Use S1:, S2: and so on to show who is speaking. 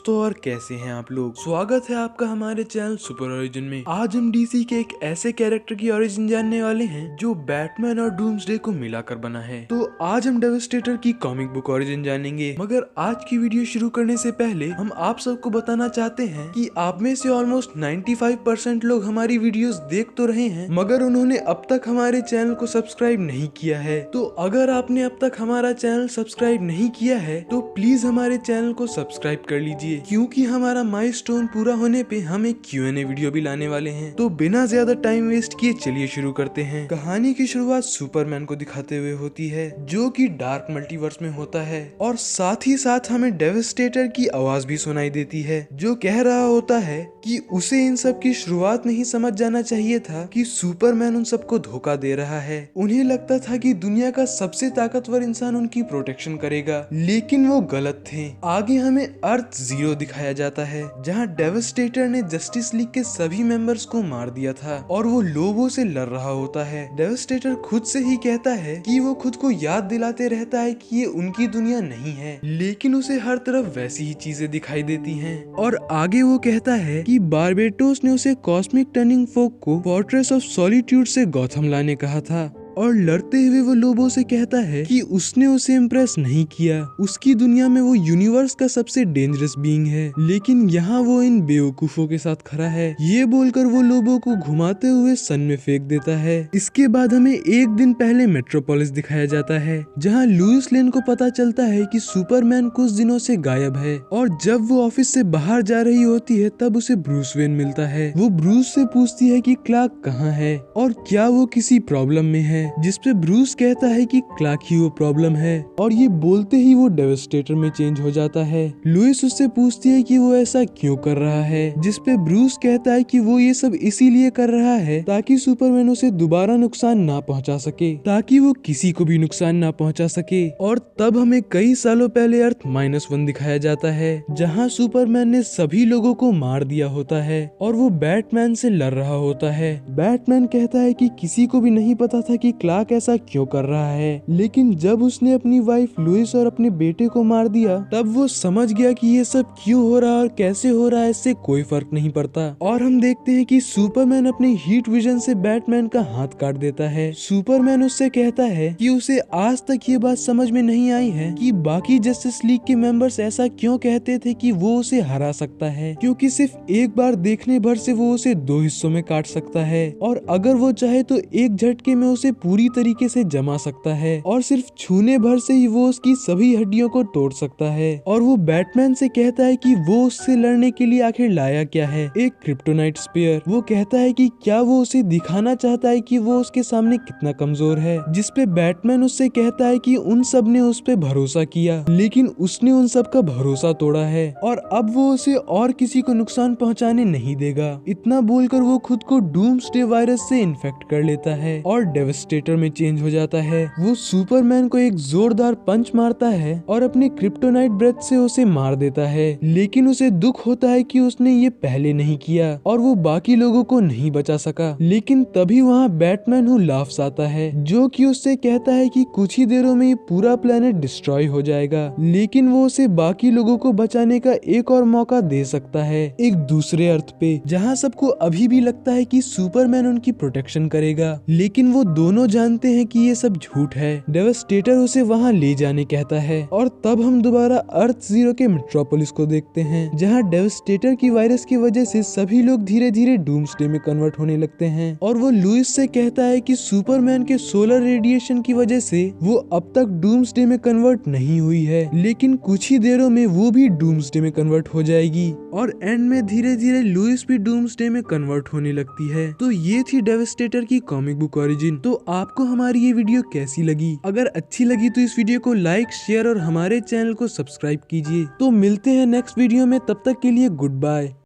S1: दोस्तों, और कैसे हैं आप लोग। स्वागत है आपका हमारे चैनल सुपर ओरिजिन में। आज हम डीसी के एक ऐसे कैरेक्टर की ओरिजिन जानने वाले हैं जो बैटमैन और डूम्सडे को मिलाकर बना है। तो आज हम डेवास्टेटर की कॉमिक बुक ओरिजिन जानेंगे। मगर आज की वीडियो शुरू करने से पहले हम आप सबको बताना चाहते हैं कि आप में से ऑलमोस्ट 95% लोग हमारी वीडियोस देख तो रहे हैं, मगर उन्होंने अब तक हमारे चैनल को सब्सक्राइब नहीं किया है। तो अगर आपने अब तक हमारा चैनल सब्सक्राइब नहीं किया है तो प्लीज हमारे चैनल को सब्सक्राइब कर लीजिए, क्योंकि हमारा माइलस्टोन पूरा होने पे हम एक Q&A वीडियो भी लाने वाले हैं। तो बिना ज्यादा टाइम वेस्ट किए चलिए शुरू करते हैं। कहानी की शुरुआत सुपरमैन को दिखाते हुए होती है, जो कि डार्क मल्टीवर्स में होता है, और साथ ही साथ हमें डेवास्टेटर की आवाज भी सुनाई देती है, जो कह रहा होता है कि उसे इन सब की शुरुआत में ही समझ जाना चाहिए था कि सुपरमैन उन सबको धोखा दे रहा है। उन्हें लगता था कि दुनिया का सबसे ताकतवर इंसान उनकी प्रोटेक्शन करेगा, लेकिन वो गलत थे। आगे हमें अर्थ जीरो दिखाया जाता है, जहां डेवास्टेटर ने जस्टिस लीग के सभी मेंबर्स को मार दिया था और वो लोगों से लड़ रहा होता है। डेवास्टेटर खुद से ही कहता है कि वो खुद को याद दिलाते रहता है कि ये उनकी दुनिया नहीं है, लेकिन उसे हर तरफ वैसी ही चीजें दिखाई देती हैं। और आगे वो कहता है कि बारबेटोस ने उसे कॉस्मिक टर्निंग फोक को फोर्ट्रेस ऑफ सॉलिट्यूड से गॉथम लाने कहा था, और लड़ते हुए वो लोबो से कहता है कि उसने उसे इम्प्रेस नहीं किया। उसकी दुनिया में वो यूनिवर्स का सबसे डेंजरस बीइंग है, लेकिन यहाँ वो इन बेवकूफों के साथ खड़ा है। ये बोलकर वो लोबो को घुमाते हुए सन में फेंक देता है। इसके बाद हमें एक दिन पहले मेट्रोपोलिस दिखाया जाता है, जहाँ लुइस लेन को पता चलता है कि सुपरमैन कुछ दिनों से गायब है, और जब वो ऑफिस से बाहर जा रही होती है तब उसे ब्रूस वेन मिलता है। वो ब्रूस से पूछती है कि क्लार्क कहाँ है और क्या वो किसी प्रॉब्लम में है, जिसपे ब्रूस कहता है कि क्लार्क ही वो प्रॉब्लम है, और ये बोलते ही वो डेवास्टेटर में चेंज हो जाता है। लुइस उससे पूछती है कि वो ऐसा क्यों कर रहा है, जिसपे ब्रूस कहता है कि वो ये सब इसीलिए कर रहा है ताकि सुपरमैन उसे दोबारा नुकसान ना पहुंचा सके, ताकि वो किसी को भी नुकसान ना पहुंचा सके। और तब हमें कई सालों पहले अर्थ -1 दिखाया जाता है, जहां सुपरमैन ने सभी लोगों को मार दिया होता है और वो बैटमैन से लड़ रहा होता है। बैटमैन कहता है कि किसी को भी नहीं पता था कि क्लार्क ऐसा क्यों कर रहा है, लेकिन जब उसने अपनी वाइफ लुइस और अपने बेटे को मार दिया तब वो समझ गया कि ये सब क्यों हो रहा है और कैसे हो रहा है, इससे कोई फर्क नहीं पड़ता। और हम देखते हैं कि सुपरमैन अपने हीट विजन से बैटमैन का हाथ काट देता है। सुपरमैन उससे कहता है कि उसे आज तक ये बात समझ में नहीं आई है कि बाकी जस्टिस लीग के मेंबर्स ऐसा क्यों कहते थे कि वो उसे हरा सकता है, क्योंकि सिर्फ एक बार देखने भर से वो उसे 2 हिस्सों में काट सकता है, और अगर वो चाहे तो एक झटके में उसे पूरी तरीके से जमा सकता है, और सिर्फ छूने भर से ही वो उसकी सभी हड्डियों को तोड़ सकता है। और वो बैटमैन से कहता है कि वो उससे लड़ने के लिए आखिर लाया क्या है, एक क्रिप्टोनाइट स्पीयर। वो कहता है कि क्या वो उसे दिखाना चाहता है कि वो उसके सामने कितना कमजोर है, जिसपे बैटमैन उससे कहता है कि उन सब ने उस पे भरोसा किया, लेकिन उसने उन सब का भरोसा तोड़ा है, और अब वो उसे और किसी को नुकसान पहुंचाने नहीं देगा। इतना बोलकर वो खुद को डूम्सडे वायरस से इन्फेक्ट कर लेता है और डेवास्टेटर में चेंज हो जाता है। वो सुपरमैन को एक जोरदार पंच मारता है और अपने क्रिप्टोनाइट ब्रेथ से उसे मार देता है, लेकिन उसे दुख होता है कि उसने ये पहले नहीं किया और वो बाकी लोगों को नहीं बचा सका। लेकिन तभी वहाँ बैटमैन हु लाफ्स आता है, जो कि उससे कहता है कि कुछ ही देरों में ये पूरा प्लेनेट डिस्ट्रॉय हो जाएगा, लेकिन वो उसे बाकी लोगों को बचाने का एक और मौका दे सकता है, एक दूसरे अर्थ पे, जहाँ सबको अभी भी लगता है कि सुपरमैन उनकी प्रोटेक्शन करेगा, लेकिन वो दोनों जानते हैं कि ये सब झूठ है। डेवास्टेटर उसे वहाँ ले जाने कहता है, और तब हम दोबारा अर्थ जीरो के मेट्रोपोलिस को देखते हैं, जहाँ डेवास्टेटर की वायरस की वजह से सभी लोग धीरे धीरे डूम्सडे में कन्वर्ट होने लगते हैं। और वो लुइस से कहता है कि सुपरमैन के सोलर रेडिएशन की वजह से वो अब तक डूम्सडे में कन्वर्ट नहीं हुई है, लेकिन कुछ ही देरों में वो भी डूम्सडे में कन्वर्ट हो जाएगी, और एंड में धीरे धीरे लुइस भी डूम्सडे में कन्वर्ट होने लगती है। तो ये थी डेवास्टेटर की कॉमिक बुक ओरिजिन। तो आपको हमारी ये वीडियो कैसी लगी? अगर अच्छी लगी तो इस वीडियो को लाइक, शेयर और हमारे चैनल को सब्सक्राइब कीजिए। तो मिलते हैं नेक्स्ट वीडियो में, तब तक के लिए गुड बाय।